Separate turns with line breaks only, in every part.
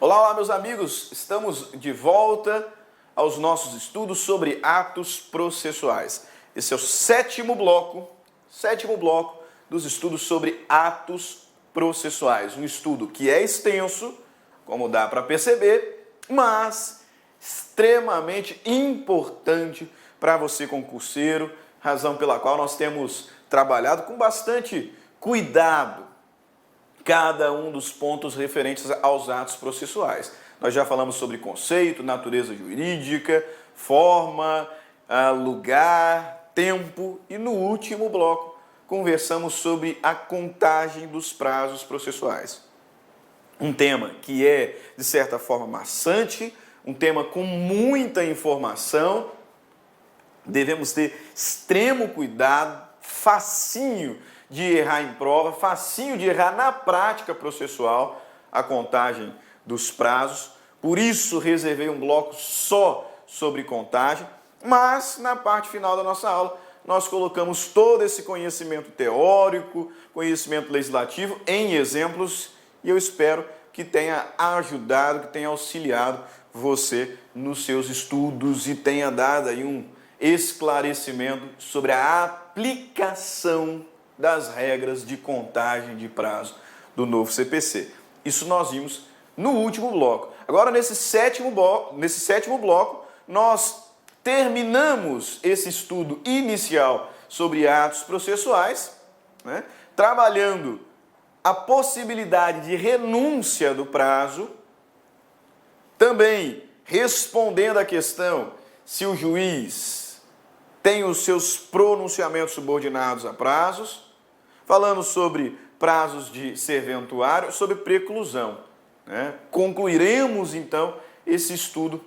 Olá, olá, meus amigos! Estamos de volta aos nossos estudos sobre atos processuais. Esse é o sétimo bloco dos estudos sobre atos processuais. Um estudo que é extenso, como dá para perceber, mas extremamente importante para você concurseiro, razão pela qual nós temos trabalhado com bastante cuidado cada um dos pontos referentes aos atos processuais. Nós já falamos sobre conceito, natureza jurídica, forma, lugar, tempo e no último bloco conversamos sobre a contagem dos prazos processuais. Um tema que é, de certa forma, maçante, um tema com muita informação, devemos ter extremo cuidado, facinho de errar em prova, facinho de errar na prática processual, a contagem dos prazos. Por isso, reservei um bloco só sobre contagem, mas na parte final da nossa aula, nós colocamos todo esse conhecimento teórico, conhecimento legislativo em exemplos e eu espero que tenha ajudado, que tenha auxiliado você nos seus estudos e tenha dado aí um esclarecimento sobre a aplicação das regras de contagem de prazo do novo CPC. Isso nós vimos no último bloco. Agora, nesse sétimo bloco, nós terminamos esse estudo inicial sobre atos processuais, trabalhando a possibilidade de renúncia do prazo, também respondendo à questão se o juiz tem os seus pronunciamentos subordinados a prazos, falando sobre prazos de serventuário, sobre preclusão. Concluiremos, então, esse estudo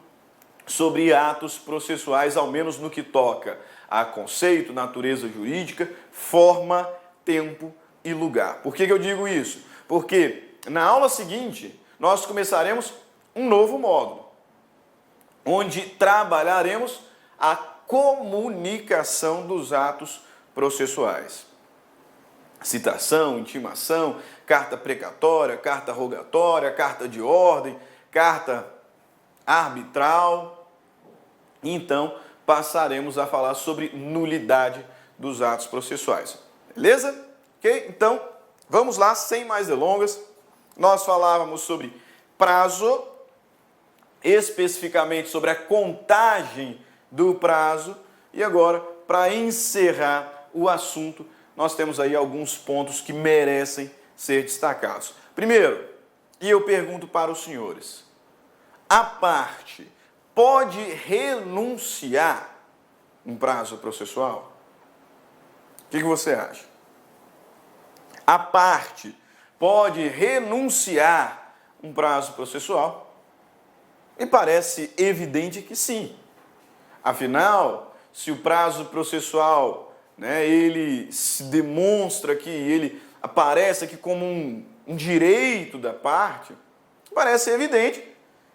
sobre atos processuais, ao menos no que toca a conceito, natureza jurídica, forma, tempo e lugar. Por que eu digo isso? Porque na aula seguinte, nós começaremos um novo módulo, onde trabalharemos a comunicação dos atos processuais. Citação, intimação, carta precatória, carta rogatória, carta de ordem, carta arbitral. Então, passaremos a falar sobre nulidade dos atos processuais. Beleza? Ok? Então, vamos lá, sem mais delongas. Nós falávamos sobre prazo, especificamente sobre a contagem do prazo. E agora, para encerrar o assunto, nós temos aí alguns pontos que merecem ser destacados. Primeiro, e eu pergunto para os senhores, a parte pode renunciar um prazo processual? O que você acha? A parte pode renunciar um prazo processual? Me parece evidente que sim. Afinal, se o prazo processual, ele se demonstra que ele aparece aqui como um direito da parte, parece evidente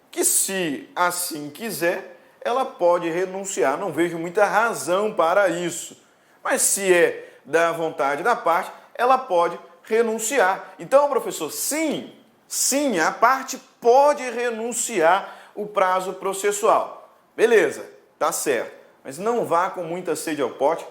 que, se assim quiser, ela pode renunciar. Não vejo muita razão para isso. Mas se é da vontade da parte, ela pode renunciar. Então, professor, sim, a parte pode renunciar o prazo processual. Beleza, tá certo. Mas não vá com muita sede ao pote,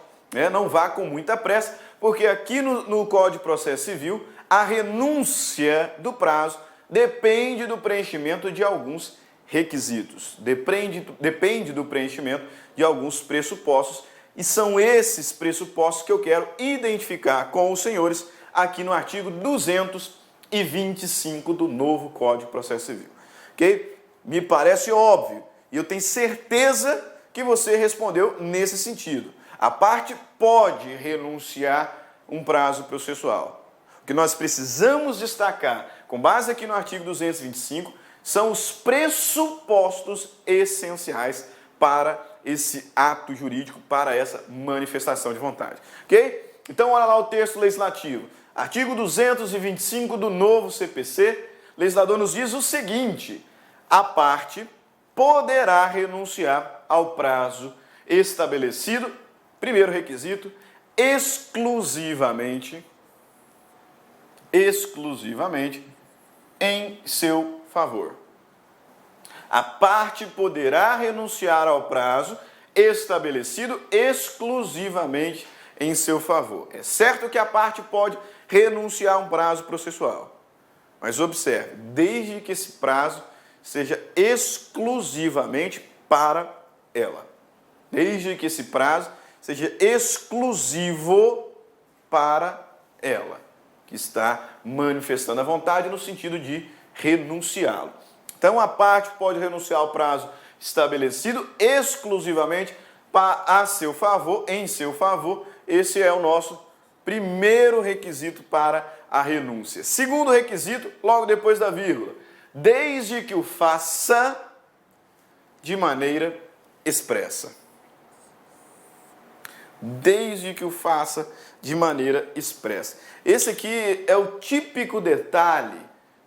não vá com muita pressa, porque aqui no Código de Processo Civil, a renúncia do prazo depende do preenchimento de alguns requisitos, depende do preenchimento de alguns pressupostos, e são esses pressupostos que eu quero identificar com os senhores aqui no artigo 225 do novo Código de Processo Civil. Ok? Me parece óbvio, e eu tenho certeza que você respondeu nesse sentido. A parte pode renunciar um prazo processual. O que nós precisamos destacar, com base aqui no artigo 225, são os pressupostos essenciais para esse ato jurídico, para essa manifestação de vontade. Ok? Então, olha lá o texto legislativo. Artigo 225 do novo CPC, o legislador nos diz o seguinte: a parte poderá renunciar ao prazo estabelecido, primeiro requisito, exclusivamente em seu favor. A parte poderá renunciar ao prazo estabelecido exclusivamente em seu favor. É certo que a parte pode renunciar a um prazo processual, mas observe, desde que esse prazo seja exclusivamente para ela. Desde que esse prazo seja exclusivo para ela, que está manifestando a vontade no sentido de renunciá-lo. Então, a parte pode renunciar ao prazo estabelecido exclusivamente a seu favor, em seu favor. Esse é o nosso primeiro requisito para a renúncia. Segundo requisito, logo depois da vírgula, desde que o faça de maneira expressa. Desde que o faça de maneira expressa. Esse aqui é o típico detalhe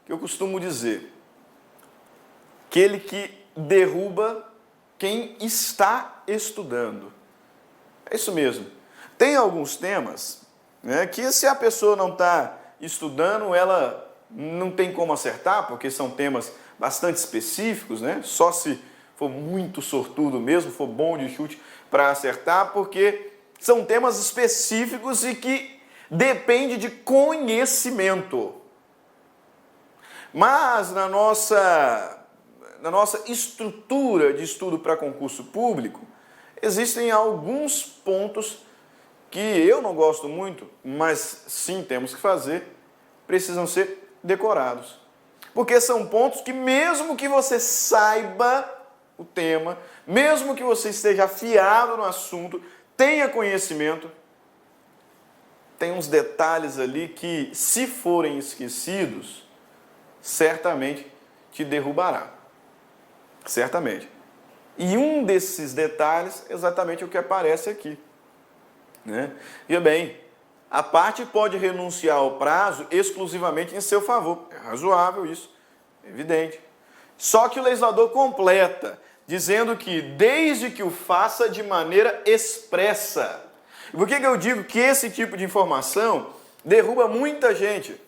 que eu costumo dizer. Aquele que derruba quem está estudando. É isso mesmo. Tem alguns temas, né, que se a pessoa não está estudando, ela não tem como acertar, porque são temas bastante específicos, né? Só se for muito sortudo mesmo, for bom de chute para acertar, porque são temas específicos e que depende de conhecimento. Mas na nossa estrutura de estudo para concurso público, existem alguns pontos que eu não gosto muito, mas sim temos que fazer, precisam ser decorados. Porque são pontos que mesmo que você saiba o tema, mesmo que você esteja afiado no assunto, tenha conhecimento, tem uns detalhes ali que, se forem esquecidos, certamente te derrubará. Certamente. E um desses detalhes é exatamente o que aparece aqui, né? E bem, a parte pode renunciar ao prazo exclusivamente em seu favor. É razoável isso, é evidente. Só que o legislador completa, dizendo que desde que o faça de maneira expressa. E por que eu digo que esse tipo de informação derruba muita gente?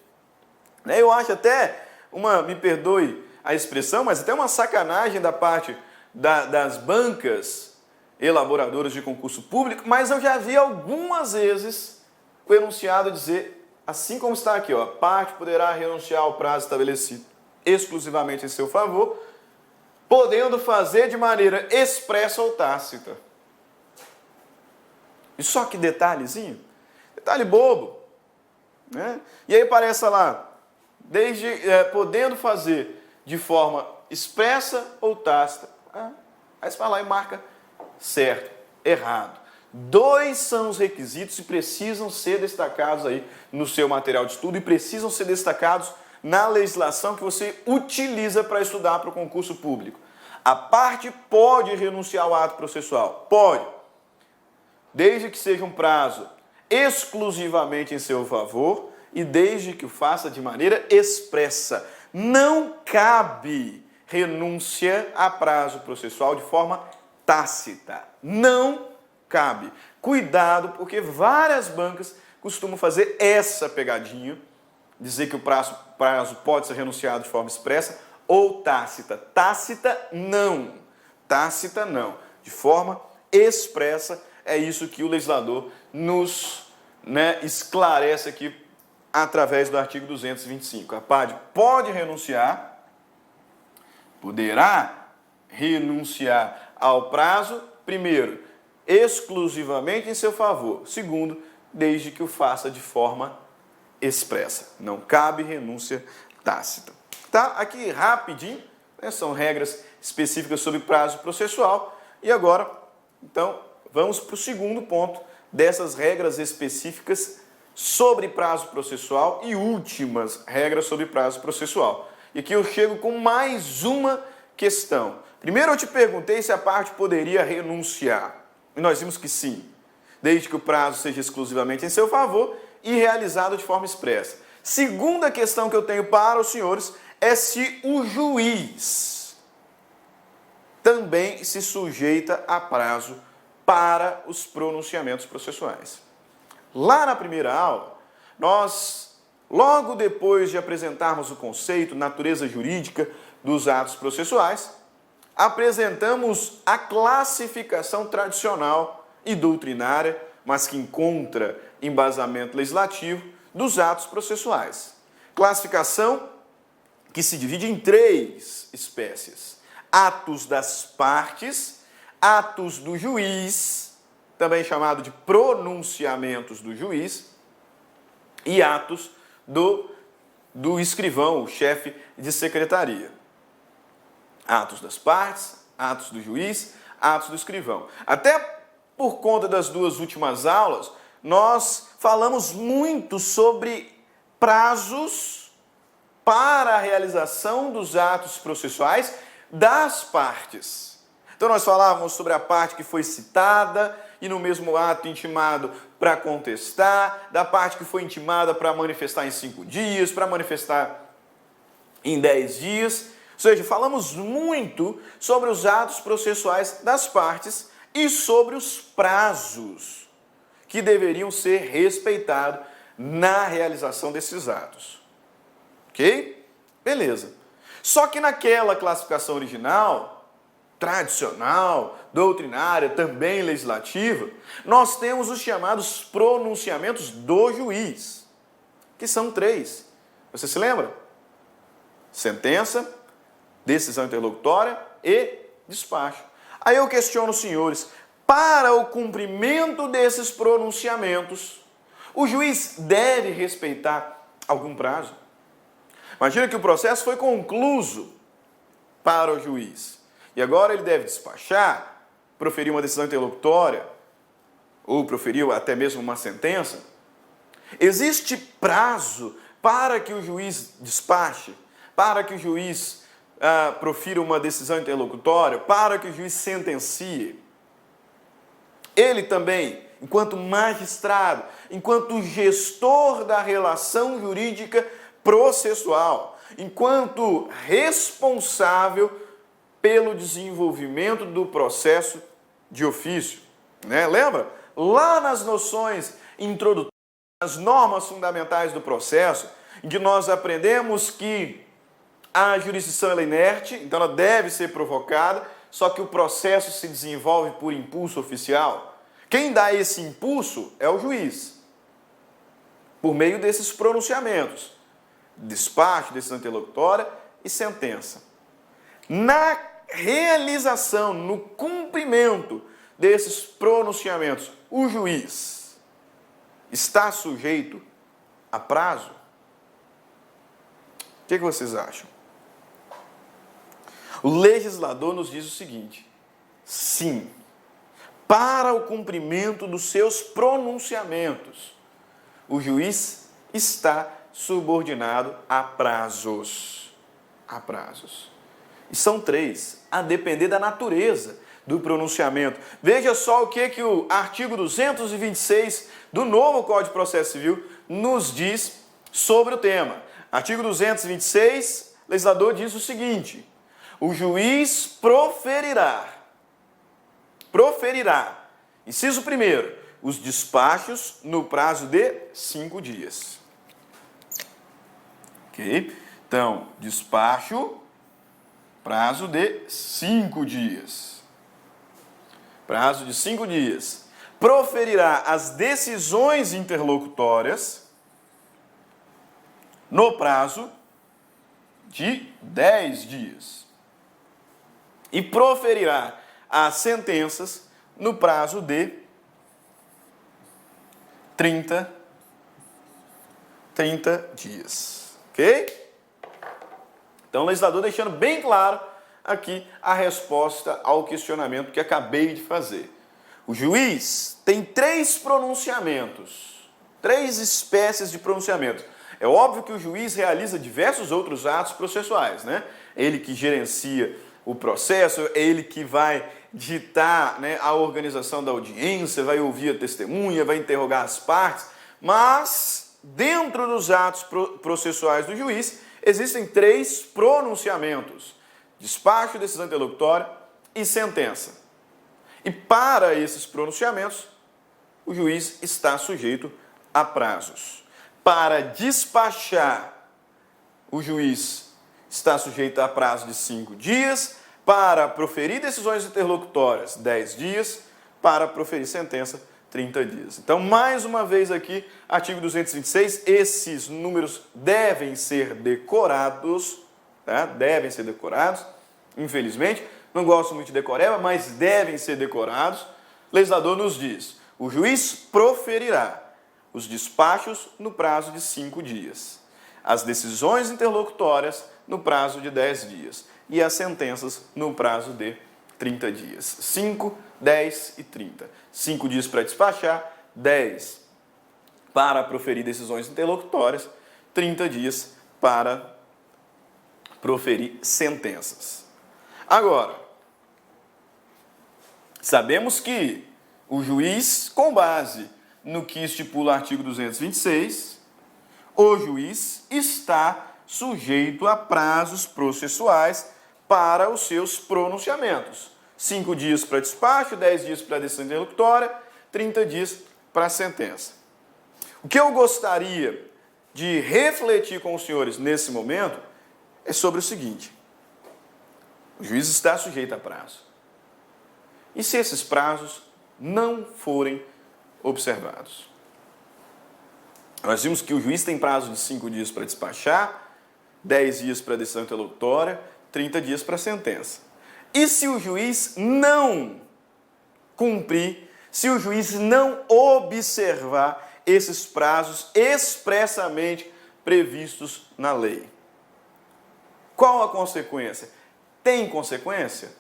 Eu acho até me perdoe a expressão, mas até uma sacanagem da parte das bancas elaboradoras de concurso público, mas eu já vi algumas vezes o enunciado dizer, assim como está aqui, ó, a parte poderá renunciar ao prazo estabelecido exclusivamente em seu favor, podendo fazer de maneira expressa ou tácita. E só que detalhezinho, detalhe bobo, né? E aí aparece lá, podendo fazer de forma expressa ou tácita. Aí você vai lá e marca certo, errado. 2 são os requisitos e precisam ser destacados aí no seu material de estudo e precisam ser destacados na legislação que você utiliza para estudar para o concurso público. A parte pode renunciar ao ato processual? Pode. Desde que seja um prazo exclusivamente em seu favor e desde que o faça de maneira expressa. Não cabe renúncia a prazo processual de forma tácita. Não cabe. Cuidado, porque várias bancas costumam fazer essa pegadinha, dizer que o prazo pode ser renunciado de forma expressa ou tácita. Tácita, não. Tácita, não. De forma expressa, é isso que o legislador nos esclarece aqui através do artigo 225. A PAD pode renunciar, poderá renunciar ao prazo, primeiro, exclusivamente em seu favor. Segundo, desde que o faça de forma expressa. Não cabe renúncia tácita. Tá? Aqui rapidinho, são regras específicas sobre prazo processual. E agora, então, vamos para o segundo ponto dessas regras específicas sobre prazo processual e últimas regras sobre prazo processual. E aqui eu chego com mais uma questão. Primeiro eu te perguntei se a parte poderia renunciar. E nós vimos que sim, desde que o prazo seja exclusivamente em seu favor e realizado de forma expressa. Segunda questão que eu tenho para os senhores é se o juiz também se sujeita a prazo para os pronunciamentos processuais. Lá na primeira aula, nós, logo depois de apresentarmos o conceito, natureza jurídica dos atos processuais, apresentamos a classificação tradicional e doutrinária, mas que encontra embasamento legislativo, dos atos processuais. Classificação que se divide em 3 espécies: atos das partes, atos do juiz, também chamado de pronunciamentos do juiz, e atos do escrivão, o chefe de secretaria. Atos das partes, atos do juiz, atos do escrivão. Até por conta das 2 últimas aulas, nós falamos muito sobre prazos para a realização dos atos processuais das partes. Então nós falávamos sobre a parte que foi citada e no mesmo ato intimado para contestar, da parte que foi intimada para manifestar em 5 dias, para manifestar em 10 dias. Ou seja, falamos muito sobre os atos processuais das partes e sobre os prazos que deveriam ser respeitados na realização desses atos. Ok? Beleza. Só que naquela classificação original, tradicional, doutrinária, também legislativa, nós temos os chamados pronunciamentos do juiz, que são 3. Você se lembra? Sentença, decisão interlocutória e despacho. Aí eu questiono os senhores, para o cumprimento desses pronunciamentos, o juiz deve respeitar algum prazo? Imagina que o processo foi concluído para o juiz e agora ele deve despachar, proferir uma decisão interlocutória ou proferir até mesmo uma sentença. Existe prazo para que o juiz despache, para que o juiz profira uma decisão interlocutória, para que o juiz sentencie? Ele também, enquanto magistrado, enquanto gestor da relação jurídica processual, enquanto responsável pelo desenvolvimento do processo de ofício, né? Lembra? Lá nas noções introdutórias, nas normas fundamentais do processo, em que nós aprendemos que a jurisdição ela é inerte, então ela deve ser provocada, só que o processo se desenvolve por impulso oficial. Quem dá esse impulso é o juiz, por meio desses pronunciamentos: despacho, decisão interlocutória e sentença. Na realização, no cumprimento desses pronunciamentos, o juiz está sujeito a prazo? O que vocês acham? O legislador nos diz o seguinte: sim, para o cumprimento dos seus pronunciamentos, o juiz está subordinado a prazos. A prazos. E são 3, a depender da natureza do pronunciamento. Veja só o que o artigo 226 do novo Código de Processo Civil nos diz sobre o tema. Artigo 226, o legislador diz o seguinte: o juiz proferirá, inciso 1º, os despachos no prazo de 5 dias. Ok? Então, despacho, prazo de 5 dias. Prazo de 5 dias. Proferirá as decisões interlocutórias no prazo de 10 dias. E proferirá as sentenças no prazo de 30 dias. Ok? Então, o legislador deixando bem claro aqui a resposta ao questionamento que acabei de fazer. O juiz tem 3 pronunciamentos, 3 espécies de pronunciamentos. É óbvio que o juiz realiza diversos outros atos processuais, né? Ele que gerencia o processo, é ele que vai ditar, né, a organização da audiência, vai ouvir a testemunha, vai interrogar as partes, mas dentro dos atos processuais do juiz existem 3 pronunciamentos: despacho, decisão interlocutória e sentença. E para esses pronunciamentos, o juiz está sujeito a prazos. Para despachar, o juiz está sujeito a prazo de 5 dias. Para proferir decisões interlocutórias, 10 dias. Para proferir sentença, 30 dias. Então, mais uma vez aqui, artigo 226, esses números devem ser decorados, tá? Devem ser decorados, infelizmente. Não gosto muito de decoreba, mas devem ser decorados. O legislador nos diz, o juiz proferirá os despachos no prazo de 5 dias, as decisões interlocutórias no prazo de 10 dias e as sentenças no prazo de 30 dias. 5, 10 e 30. 5 dias para despachar, 10 para proferir decisões interlocutórias, 30 dias para proferir sentenças. Agora, sabemos que o juiz, com base no que estipula o artigo 226, o juiz está sujeito a prazos processuais para os seus pronunciamentos. 5 dias para despacho, 10 dias para decisão interlocutória, 30 dias para a sentença. O que eu gostaria de refletir com os senhores nesse momento é sobre o seguinte: o juiz está sujeito a prazo. E se esses prazos não forem observados? Nós vimos que o juiz tem prazo de 5 dias para despachar, 10 dias para decisão interlocutória, 30 dias para a sentença. E se o juiz não cumprir, se o juiz não observar esses prazos expressamente previstos na lei? Qual a consequência? Tem consequência?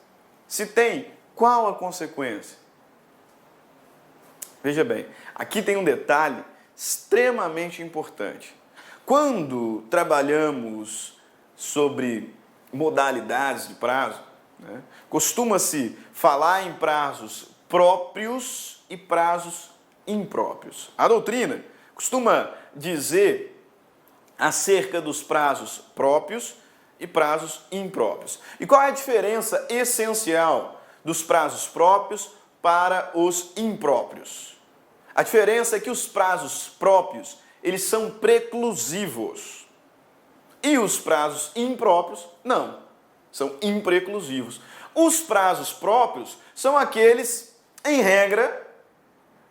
Se tem, qual a consequência? Veja bem, aqui tem um detalhe extremamente importante. Quando trabalhamos sobre modalidades de prazo, costuma-se falar em prazos próprios e prazos impróprios. A doutrina costuma dizer acerca dos prazos próprios e prazos impróprios. E qual é a diferença essencial dos prazos próprios para os impróprios? A diferença é que os prazos próprios, eles são preclusivos. E os prazos impróprios, não, são impreclusivos. Os prazos próprios são aqueles, em regra,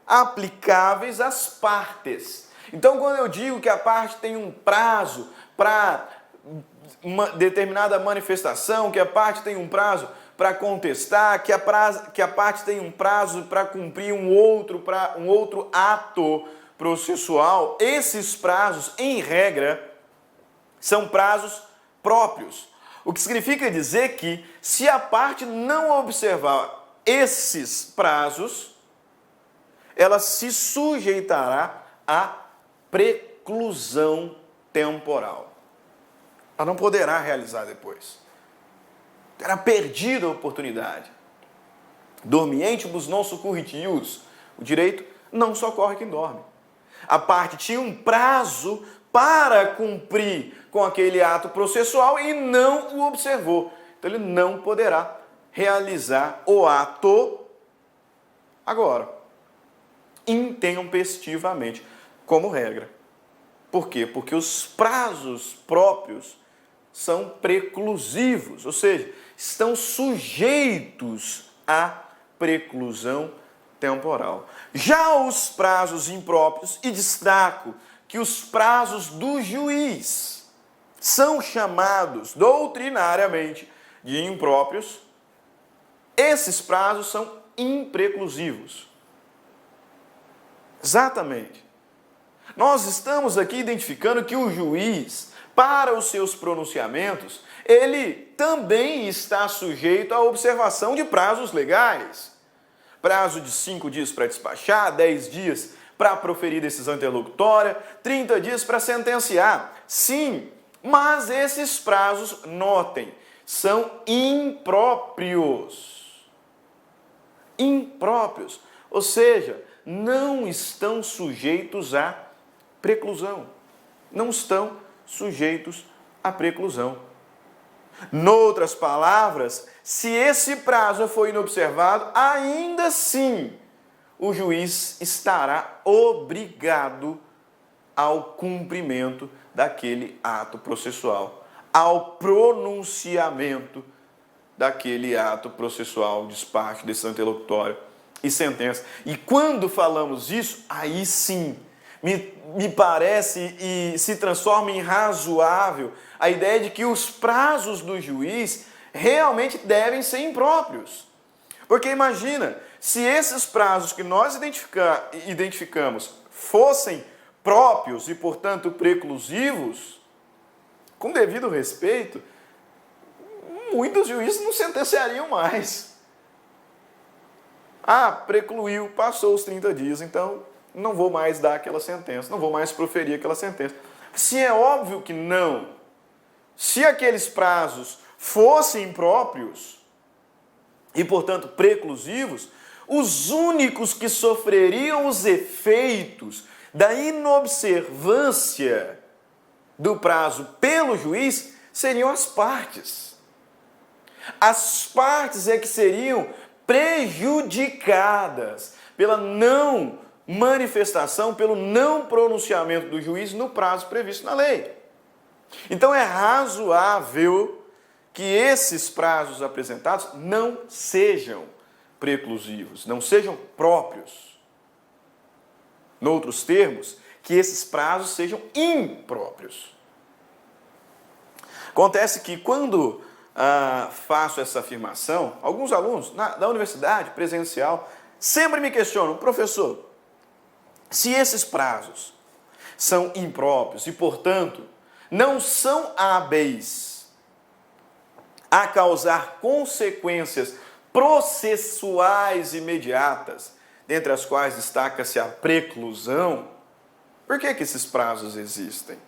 aplicáveis às partes. Então, quando eu digo que a parte tem um prazo para uma determinada manifestação, que a parte tem um prazo para contestar, que a parte tem um prazo para cumprir um outro ato processual, esses prazos, em regra, são prazos próprios. O que significa dizer que, se a parte não observar esses prazos, ela se sujeitará à preclusão temporal. Ela não poderá realizar depois. Terá perdido a oportunidade. Dormientibus non succurrit ius. O direito não socorre quem dorme. A parte tinha um prazo para cumprir com aquele ato processual e não o observou. Então ele não poderá realizar o ato agora, intempestivamente, como regra. Por quê? Porque os prazos próprios são preclusivos, ou seja, estão sujeitos à preclusão temporal. Já os prazos impróprios, e destaco que os prazos do juiz são chamados doutrinariamente de impróprios, esses prazos são impreclusivos. Exatamente. Nós estamos aqui identificando que o juiz, para os seus pronunciamentos, ele também está sujeito à observação de prazos legais. Prazo de 5 dias para despachar, 10 dias para proferir decisão interlocutória, 30 dias para sentenciar. Sim, mas esses prazos, notem, são impróprios. Impróprios. Ou seja, não estão sujeitos à preclusão. Não estão sujeitos à preclusão. Noutras palavras, se esse prazo for inobservado, ainda assim o juiz estará obrigado ao cumprimento daquele ato processual, ao pronunciamento daquele ato processual, despacho, decisão interlocutória e sentença. E quando falamos isso, aí sim, me parece e se transforma em razoável a ideia de que os prazos do juiz realmente devem ser impróprios. Porque imagina, se esses prazos que nós identificamos fossem próprios e, portanto, preclusivos, com devido respeito, muitos juízes não sentenciariam mais. Precluiu, passou os 30 dias, então não vou mais dar aquela sentença, não vou mais proferir aquela sentença. Se é óbvio que não, se aqueles prazos fossem impróprios e, portanto, preclusivos, os únicos que sofreriam os efeitos da inobservância do prazo pelo juiz seriam as partes. As partes é que seriam prejudicadas pela não manifestação, pelo não pronunciamento do juiz no prazo previsto na lei. Então é razoável que esses prazos apresentados não sejam preclusivos, não sejam próprios. Noutros termos, que esses prazos sejam impróprios. Acontece que quando faço essa afirmação, alguns alunos da universidade presencial sempre me questionam: professor, se esses prazos são impróprios e, portanto, não são hábeis a causar consequências processuais imediatas, dentre as quais destaca-se a preclusão, por que esses prazos existem?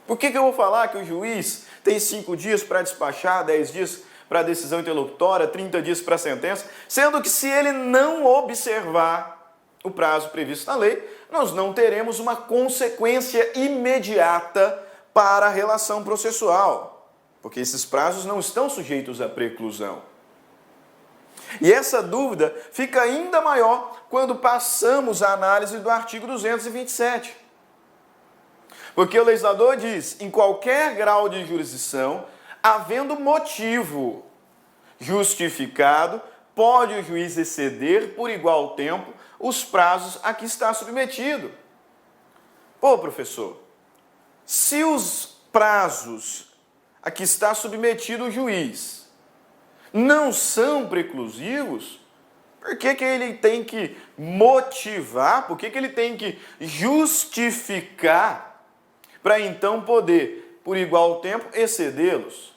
Por que eu vou falar que o juiz tem 5 dias para despachar, 10 dias para a decisão interlocutória, 30 dias para a sentença, sendo que se ele não observar o prazo previsto na lei, nós não teremos uma consequência imediata para a relação processual, porque esses prazos não estão sujeitos à preclusão. E essa dúvida fica ainda maior quando passamos a análise do artigo 227. Porque o legislador diz: em qualquer grau de jurisdição, havendo motivo justificado, pode o juiz exceder por igual tempo os prazos a que está submetido. Pô, professor, se os prazos a que está submetido o juiz não são preclusivos, por que ele tem que motivar, por que ele tem que justificar para então poder, por igual tempo, excedê-los?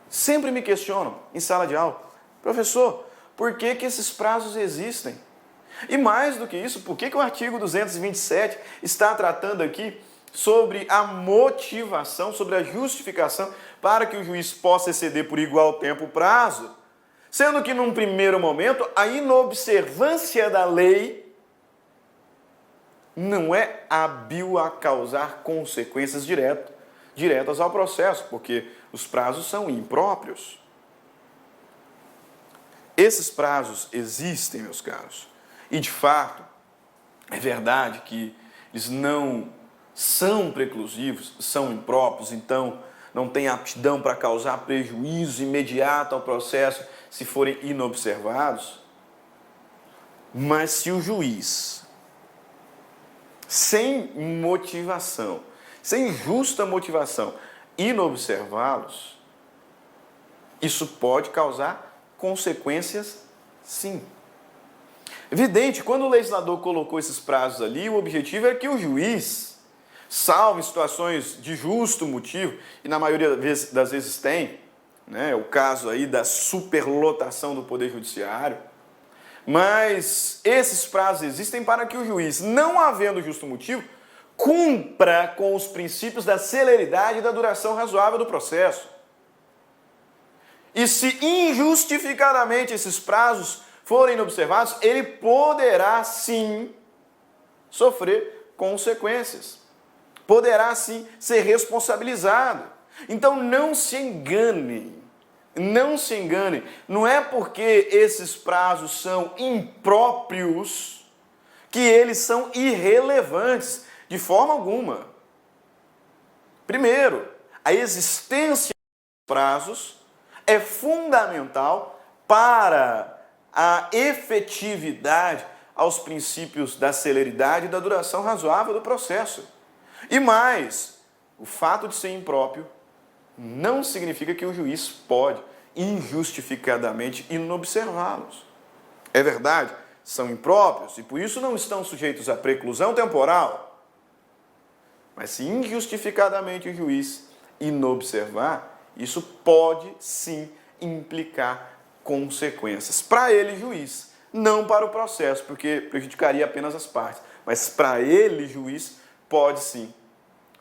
Sempre me questionam em sala de aula: professor, por que esses prazos existem? E mais do que isso, por que o artigo 227 está tratando aqui sobre a motivação, sobre a justificação para que o juiz possa exceder por igual tempo o prazo, sendo que num primeiro momento a inobservância da lei não é hábil a causar consequências diretas ao processo, porque os prazos são impróprios. Esses prazos existem, meus caros, e de fato é verdade que eles não são preclusivos, são impróprios, então não têm aptidão para causar prejuízo imediato ao processo se forem inobservados. Mas se o juiz, sem motivação, sem justa motivação, inobservá-los, isso pode causar consequências, sim. Evidente, quando o legislador colocou esses prazos ali, o objetivo é que o juiz, salvo em situações de justo motivo, e na maioria das vezes tem, né, o caso aí da superlotação do Poder Judiciário, mas esses prazos existem para que o juiz, não havendo justo motivo, cumpra com os princípios da celeridade e da duração razoável do processo. E se injustificadamente esses prazos forem observados, ele poderá sim sofrer consequências. Poderá sim ser responsabilizado. Então não se enganem, não é porque esses prazos são impróprios que eles são irrelevantes de forma alguma. Primeiro, a existência prazos é fundamental para a efetividade aos princípios da celeridade e da duração razoável do processo. E mais, o fato de ser impróprio não significa que o juiz pode injustificadamente inobservá-los. É verdade, são impróprios e por isso não estão sujeitos à preclusão temporal. Mas se injustificadamente o juiz inobservar, isso pode sim implicar consequências para ele, juiz, não para o processo, porque prejudicaria apenas as partes, mas para ele, juiz, pode sim.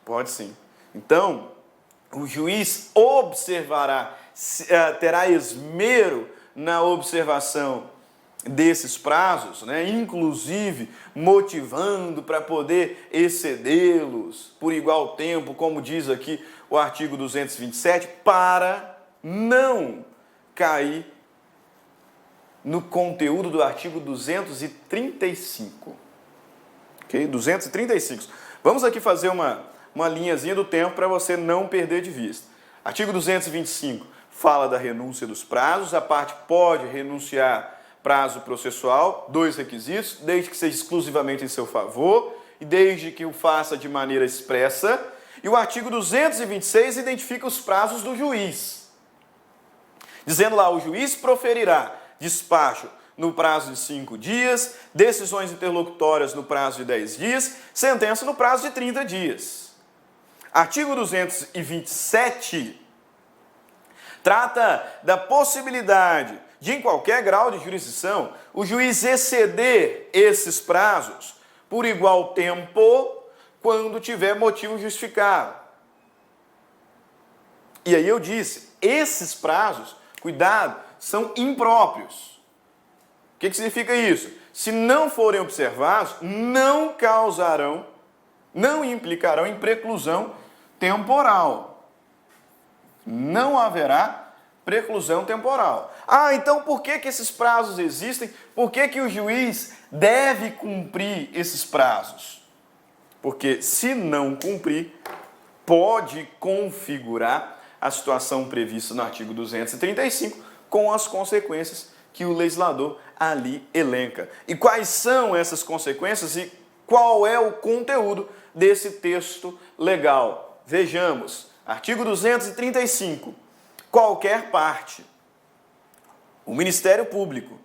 Pode sim. Então, o juiz observará, terá esmero na observação desses prazos, né? Inclusive motivando para poder excedê-los por igual tempo, como diz aqui o artigo 227, para não cair no conteúdo do artigo 235. Ok? 235. Vamos aqui fazer uma linhazinha do tempo para você não perder de vista. Artigo 225 fala da renúncia dos prazos. A parte pode renunciar prazo processual, 2 requisitos, desde que seja exclusivamente em seu favor e desde que o faça de maneira expressa. E o artigo 226 identifica os prazos do juiz, dizendo lá, o juiz proferirá despacho no prazo de 5 dias, decisões interlocutórias no prazo de 10 dias, sentença no prazo de 30 dias. Artigo 227 trata da possibilidade de, em qualquer grau de jurisdição, o juiz exceder esses prazos por igual tempo quando tiver motivo justificado. E aí eu disse, esses prazos, cuidado, são impróprios. O que significa isso? Se não forem observados, não causarão, não implicarão em preclusão temporal. Não haverá preclusão temporal. Então por que esses prazos existem? Por que o juiz deve cumprir esses prazos? Porque se não cumprir, pode configurar a situação prevista no artigo 235 com as consequências que o legislador ali elenca. E quais são essas consequências e qual é o conteúdo desse texto legal? Vejamos, artigo 235. Qualquer parte, o Ministério Público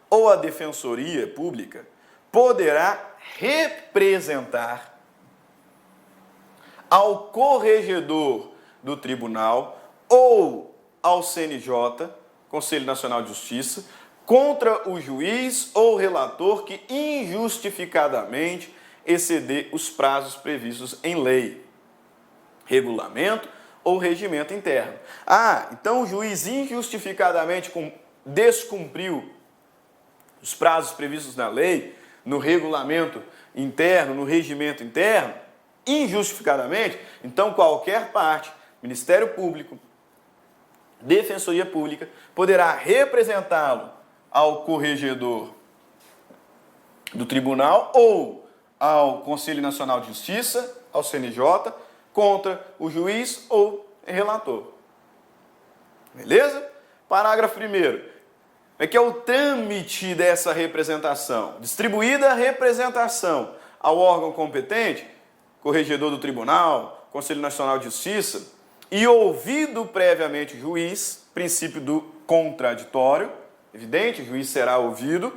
ou a Defensoria Pública poderá representar ao corregedor do tribunal ou ao CNJ, Conselho Nacional de Justiça, contra o juiz ou relator que injustificadamente exceder os prazos previstos em lei, regulamento ou regimento interno. Então o juiz injustificadamente descumpriu os prazos previstos na lei, no regulamento interno, no regimento interno, injustificadamente, então qualquer parte, Ministério Público, Defensoria Pública, poderá representá-lo ao corregedor do tribunal ou ao Conselho Nacional de Justiça, ao CNJ, contra o juiz ou relator. Beleza? Parágrafo 1º. É que é o trâmite dessa representação. Distribuída a representação ao órgão competente, corregedor do tribunal, Conselho Nacional de Justiça, e ouvido previamente o juiz, princípio do contraditório, evidente, o juiz será ouvido,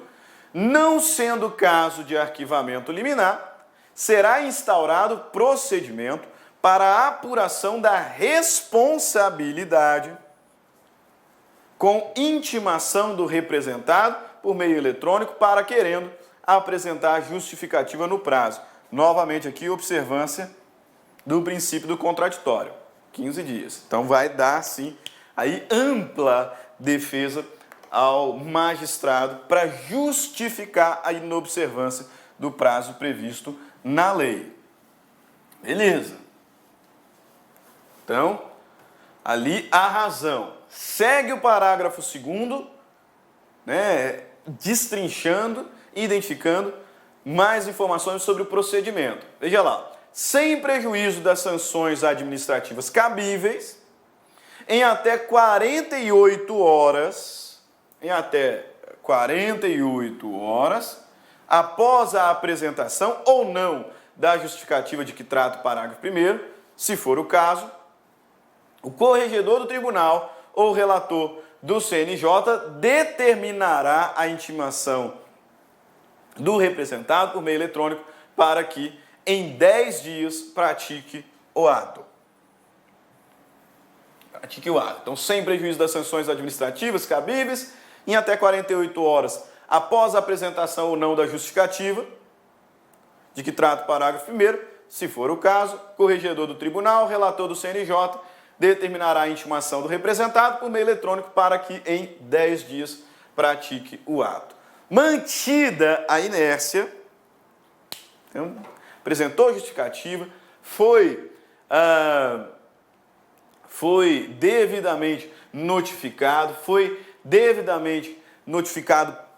não sendo caso de arquivamento liminar, será instaurado procedimento para a apuração da responsabilidade com intimação do representado por meio eletrônico para querendo apresentar justificativa no prazo. Novamente aqui, observância do princípio do contraditório, 15 dias. Então vai dar, sim, aí ampla defesa ao magistrado para justificar a inobservância do prazo previsto na lei. Beleza. Então, ali a razão. Segue o parágrafo 2º, né, destrinchando e identificando mais informações sobre o procedimento. Veja lá. Sem prejuízo das sanções administrativas cabíveis, em até 48 horas, após a apresentação ou não da justificativa de que trata o parágrafo 1º, se for o caso, o corregedor do tribunal ou relator do CNJ determinará a intimação do representado por meio eletrônico para que em 10 dias pratique o ato. Então, sem prejuízo das sanções administrativas cabíveis, em até 48 horas após a apresentação ou não da justificativa de que trata o parágrafo 1º, se for o caso, corregedor do tribunal, relator do CNJ, determinará a intimação do representado por meio eletrônico para que em 10 dias pratique o ato. Mantida a inércia, então, apresentou a justificativa, foi devidamente notificado,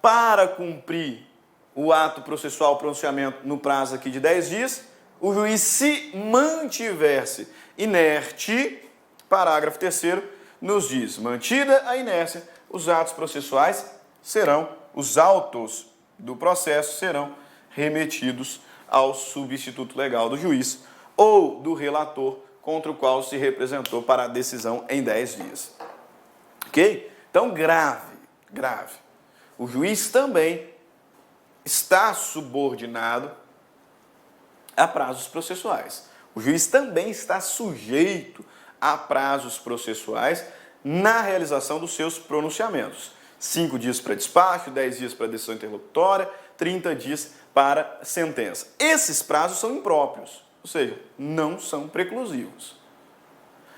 para cumprir o ato processual, o pronunciamento no prazo aqui de 10 dias, o juiz se mantiver-se inerte, parágrafo 3º, nos diz, mantida a inércia, os atos processuais os autos do processo serão remetidos ao substituto legal do juiz ou do relator contra o qual se representou para a decisão em 10 dias. Ok? Então, grave. O juiz também está subordinado a prazos processuais. O juiz também está sujeito a prazos processuais na realização dos seus pronunciamentos. 5 dias para despacho, 10 dias para decisão interlocutória, 30 dias para sentença. Esses prazos são impróprios, ou seja, não são preclusivos.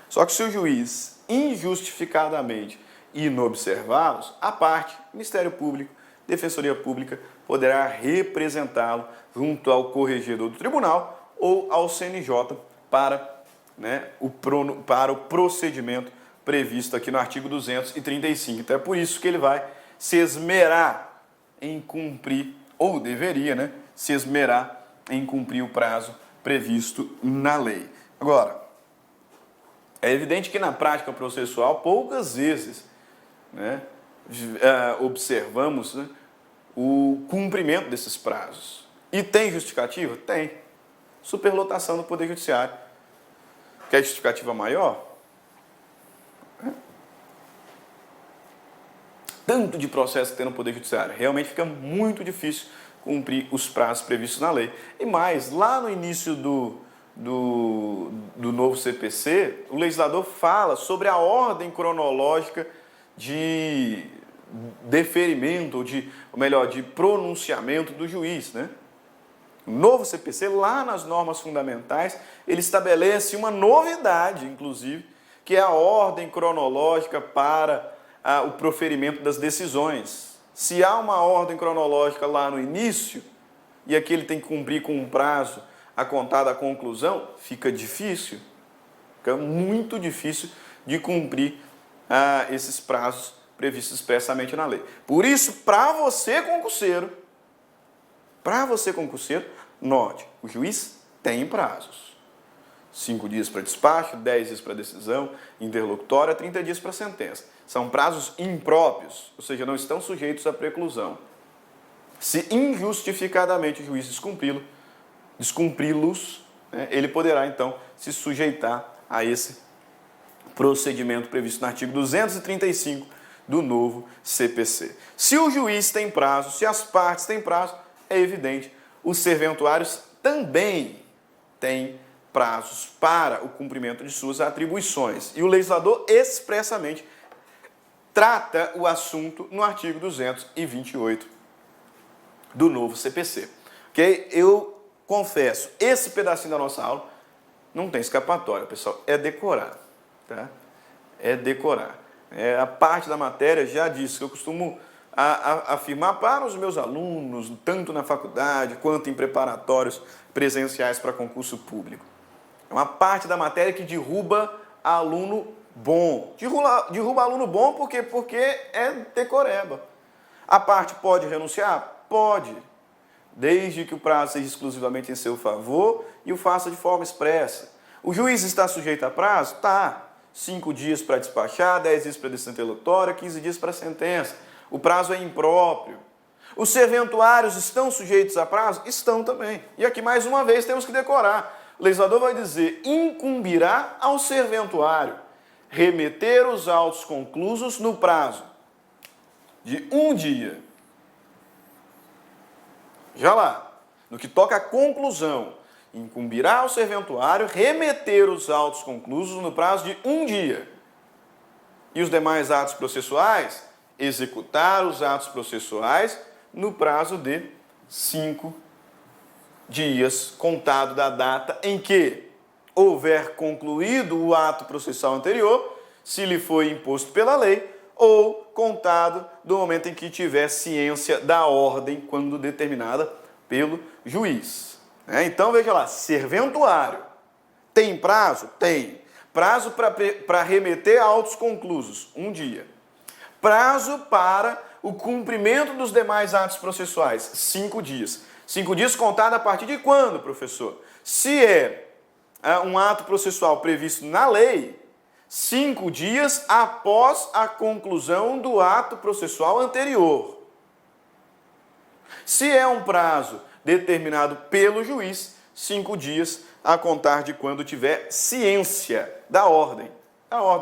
Só que se o juiz injustificadamente inobservá-los, a parte, Ministério Público, Defensoria Pública, poderá representá-lo junto ao corregedor do tribunal ou ao CNJ para o procedimento previsto aqui no artigo 235. Então é por isso que ele vai se esmerar em cumprir, ou deveria, se esmerar em cumprir o prazo previsto na lei. Agora, é evidente que na prática processual, poucas vezes observamos o cumprimento desses prazos. E tem justificativa? Tem. Superlotação do Poder Judiciário. Quer justificativa maior? Tanto de processo que tem no Poder Judiciário. Realmente fica muito difícil cumprir os prazos previstos na lei. E mais, lá no início do novo CPC, o legislador fala sobre a ordem cronológica de deferimento, de pronunciamento do juiz, O novo CPC, lá nas normas fundamentais, ele estabelece uma novidade, inclusive, que é a ordem cronológica para o proferimento das decisões. Se há uma ordem cronológica lá no início, e aqui ele tem que cumprir com um prazo a contar da conclusão, fica muito difícil de cumprir esses prazos previstos expressamente na lei. Por isso, para você concurseiro, note, o juiz tem prazos. 5 dias para despacho, 10 dias para decisão interlocutória, 30 dias para sentença. São prazos impróprios, ou seja, não estão sujeitos à preclusão. Se injustificadamente o juiz descumpri-los, ele poderá, então, se sujeitar a esse procedimento previsto no artigo 235 do novo CPC. Se o juiz tem prazo, se as partes têm prazo, é evidente, os serventuários também têm prazos para o cumprimento de suas atribuições. E o legislador expressamente trata o assunto no artigo 228 do novo CPC. Ok? Eu confesso, esse pedacinho da nossa aula não tem escapatória, pessoal. É decorar. Tá? É decorar. A parte da matéria já disse que eu costumo afirmar para os meus alunos, tanto na faculdade quanto em preparatórios presenciais para concurso público. É uma parte da matéria que derruba aluno bom. Derruba aluno bom porque é decoreba. A parte pode renunciar? Pode. Desde que o prazo seja exclusivamente em seu favor e o faça de forma expressa. O juiz está sujeito a prazo? Tá. 5 dias para despachar, 10 dias para decisão interlocutória, 15 dias para sentença. O prazo é impróprio. Os serventuários estão sujeitos a prazo? Estão também. E aqui, mais uma vez, temos que decorar. O legislador vai dizer: incumbirá ao serventuário remeter os autos conclusos no prazo de 1 dia. Já lá, no que toca à conclusão, incumbirá ao serventuário remeter os autos conclusos no prazo de 1 dia. E os demais atos processuais, executar os atos processuais no prazo de 5 dias, contado da data em que houver concluído o ato processual anterior, se lhe foi imposto pela lei, ou contado do momento em que tiver ciência da ordem, quando determinada pelo juiz. Então, veja lá, serventuário. Tem prazo? Tem. Prazo para remeter a autos conclusos, 1 dia. Prazo para o cumprimento dos demais atos processuais, 5 dias. 5 dias contado a partir de quando, professor? Se é um ato processual previsto na lei, 5 dias após a conclusão do ato processual anterior. Se é um prazo determinado pelo juiz, 5 dias a contar de quando tiver ciência da ordem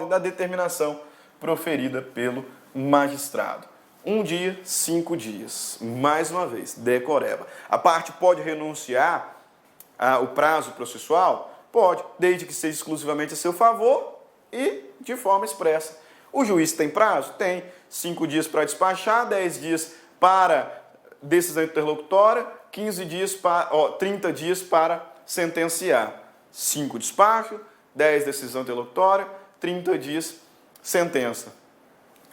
da determinação proferida pelo magistrado. 1 dia, 5 dias. Mais uma vez, decoreba. A parte pode renunciar ao prazo processual? Pode, desde que seja exclusivamente a seu favor e de forma expressa. O juiz tem prazo? Tem. 5 dias para despachar, 10 dias para decisão interlocutória, 30 dias para sentenciar. 5 despacho, 10 decisão interlocutória, 30 dias sentença.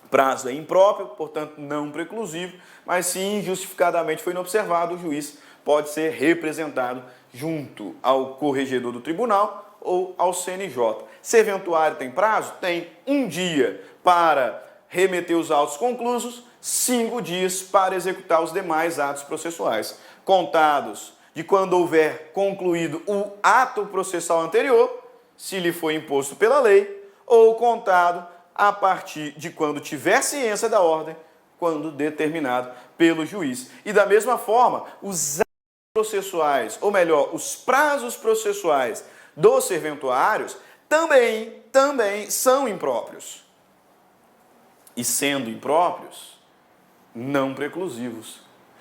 Prazo é impróprio, portanto não preclusivo, mas se injustificadamente foi inobservado, o juiz pode ser representado junto ao corregedor do tribunal ou ao CNJ. Serventuário tem prazo? Tem. 1 dia para remeter os autos conclusos, 5 dias para executar os demais atos processuais, contados de quando houver concluído o ato processual anterior, se lhe foi imposto pela lei, ou contado a partir de quando tiver ciência da ordem, quando determinado pelo juiz. E da mesma forma, os atos processuais, ou melhor, os prazos processuais dos serventuários também são impróprios. E sendo impróprios, não preclusivos.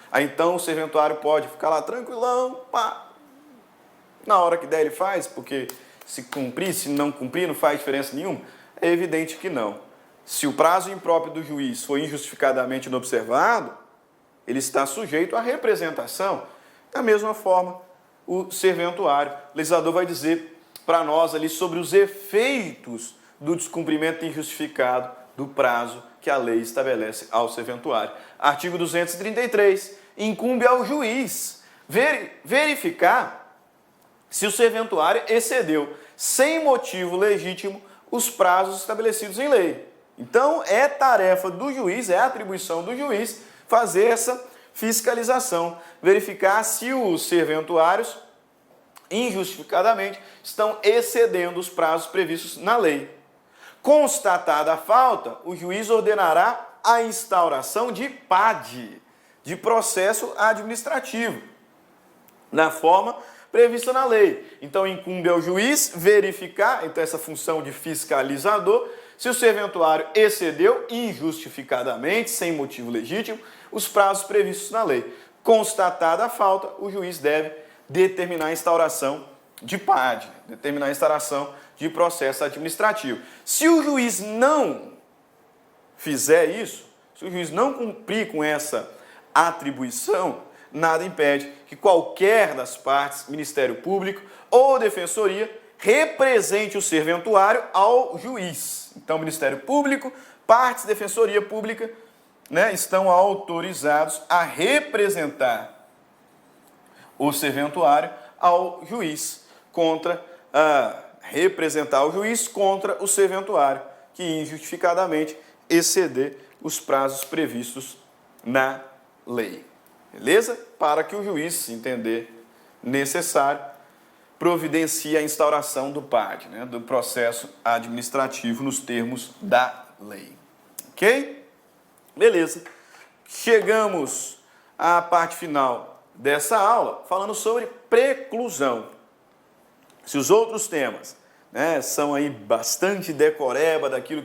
Aí então o serventuário pode ficar lá tranquilão, pá. Na hora que der ele faz, porque se cumprir, se não cumprir, não faz diferença nenhuma. É evidente que não. Se o prazo impróprio do juiz foi injustificadamente inobservado, ele está sujeito à representação. Da mesma forma, o serventuário. O legislador vai dizer para nós ali sobre os efeitos do descumprimento injustificado do prazo que a lei estabelece ao serventuário. Artigo 233. Incumbe ao juiz verificar se o serventuário excedeu, sem motivo legítimo, os prazos estabelecidos em lei. Então, é tarefa do juiz, é atribuição do juiz fazer essa fiscalização, verificar se os serventuários, injustificadamente, estão excedendo os prazos previstos na lei. Constatada a falta, o juiz ordenará a instauração de PAD, de processo administrativo, na forma prevista na lei. Então, incumbe ao juiz verificar, então essa função de fiscalizador, se o serventuário excedeu injustificadamente, sem motivo legítimo, os prazos previstos na lei. Constatada a falta, o juiz deve determinar a instauração de PAD, determinar a instauração de processo administrativo. Se o juiz não fizer isso, se o juiz não cumprir com essa atribuição, nada impede que qualquer das partes, Ministério Público ou Defensoria, represente o serventuário ao juiz. Então, Ministério Público, partes, Defensoria Pública, estão autorizados a representar o serventuário ao juiz representar o juiz contra o serventuário que injustificadamente exceder os prazos previstos na lei. Beleza? Para que o juiz, se entender necessário, providencia a instauração do PAD, né, do processo administrativo nos termos da lei. Ok? Beleza. Chegamos à parte final dessa aula falando sobre preclusão. Se os outros temas, né, são aí bastante decoreba daquilo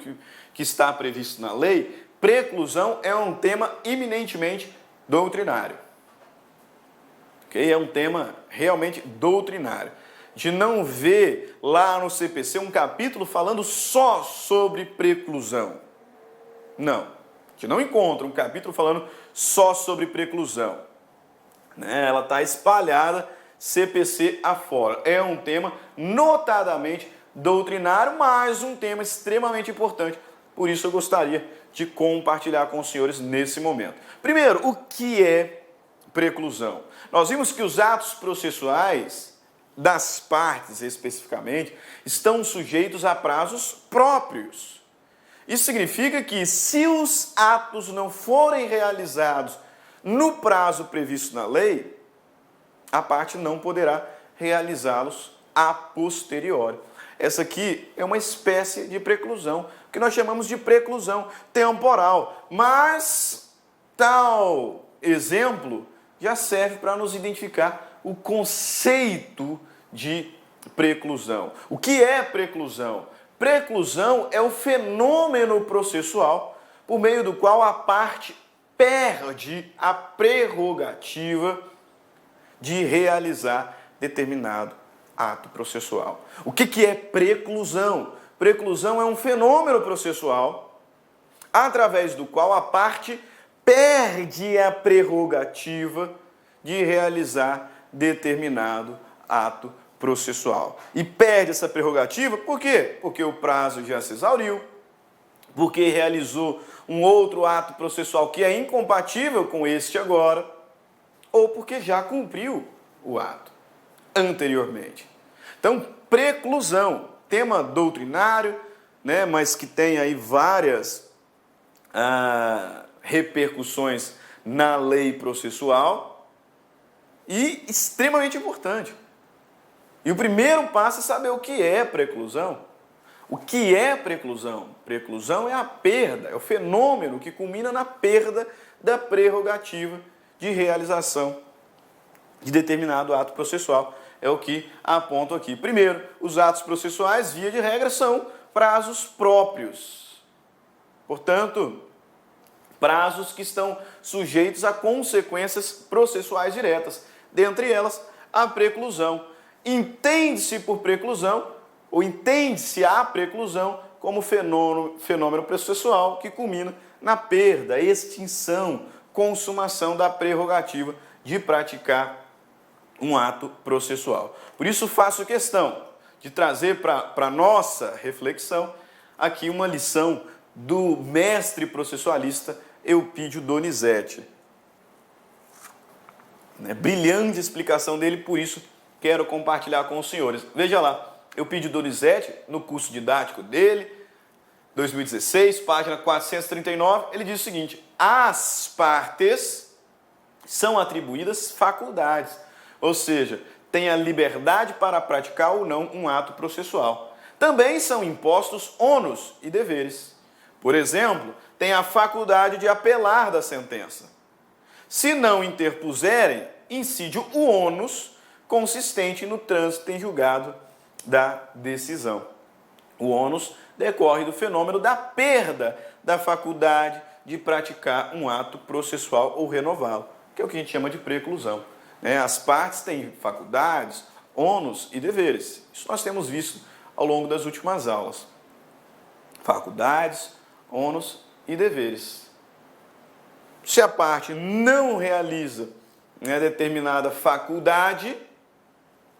que está previsto na lei, preclusão é um tema eminentemente doutrinário. Okay? É um tema realmente doutrinário. A gente não vê lá no CPC um capítulo falando só sobre preclusão. Não. A gente não encontra um capítulo falando só sobre preclusão. Né? Ela está espalhada CPC afora. É um tema notadamente doutrinário, mas um tema extremamente importante. Por isso eu gostaria de compartilhar com os senhores nesse momento. Primeiro, o que é preclusão? Nós vimos que os atos processuais das partes, especificamente, estão sujeitos a prazos próprios. Isso significa que, se os atos não forem realizados no prazo previsto na lei, a parte não poderá realizá-los a posteriori. Essa aqui é uma espécie de preclusão, que nós chamamos de preclusão temporal. Mas tal exemplo já serve para nos identificar o conceito de preclusão. O que é preclusão? Preclusão é o fenômeno processual por meio do qual a parte perde a prerrogativa de realizar determinado ato processual. O que é preclusão? Preclusão é um fenômeno processual através do qual a parte perde a prerrogativa de realizar determinado ato processual. E perde essa prerrogativa por quê? Porque o prazo já se exauriu, porque realizou um outro ato processual que é incompatível com este agora, ou porque já cumpriu o ato anteriormente. Então, preclusão, tema doutrinário, né, mas que tem aí várias repercussões na lei processual e extremamente importante. E o primeiro passo é saber o que é preclusão. O que é preclusão? Preclusão é a perda, é o fenômeno que culmina na perda da prerrogativa de realização de determinado ato processual. É o que aponto aqui. Primeiro, os atos processuais, via de regra, são prazos próprios. Portanto, prazos que estão sujeitos a consequências processuais diretas. Dentre elas, a preclusão. Entende-se por preclusão, ou entende-se a preclusão como fenômeno processual que culmina na perda, extinção, consumação da prerrogativa de praticar um ato processual. Por isso faço questão de trazer para a nossa reflexão aqui uma lição do mestre processualista Eupídio Donizete. Brilhante explicação dele, por isso quero compartilhar com os senhores. Veja lá, Eupídio Donizete, no curso didático dele, 2016, página 439, ele diz o seguinte: às partes são atribuídas faculdades, ou seja, tem a liberdade para praticar ou não um ato processual. Também são impostos ônus e deveres. Por exemplo, tem a faculdade de apelar da sentença. Se não interpuserem, incide o ônus consistente no trânsito em julgado da decisão. O ônus decorre do fenômeno da perda da faculdade de praticar um ato processual ou renová-lo, que é o que a gente chama de preclusão. As partes têm faculdades, ônus e deveres. Isso nós temos visto ao longo das últimas aulas. Faculdades, ônus e deveres. Se a parte não realiza determinada faculdade,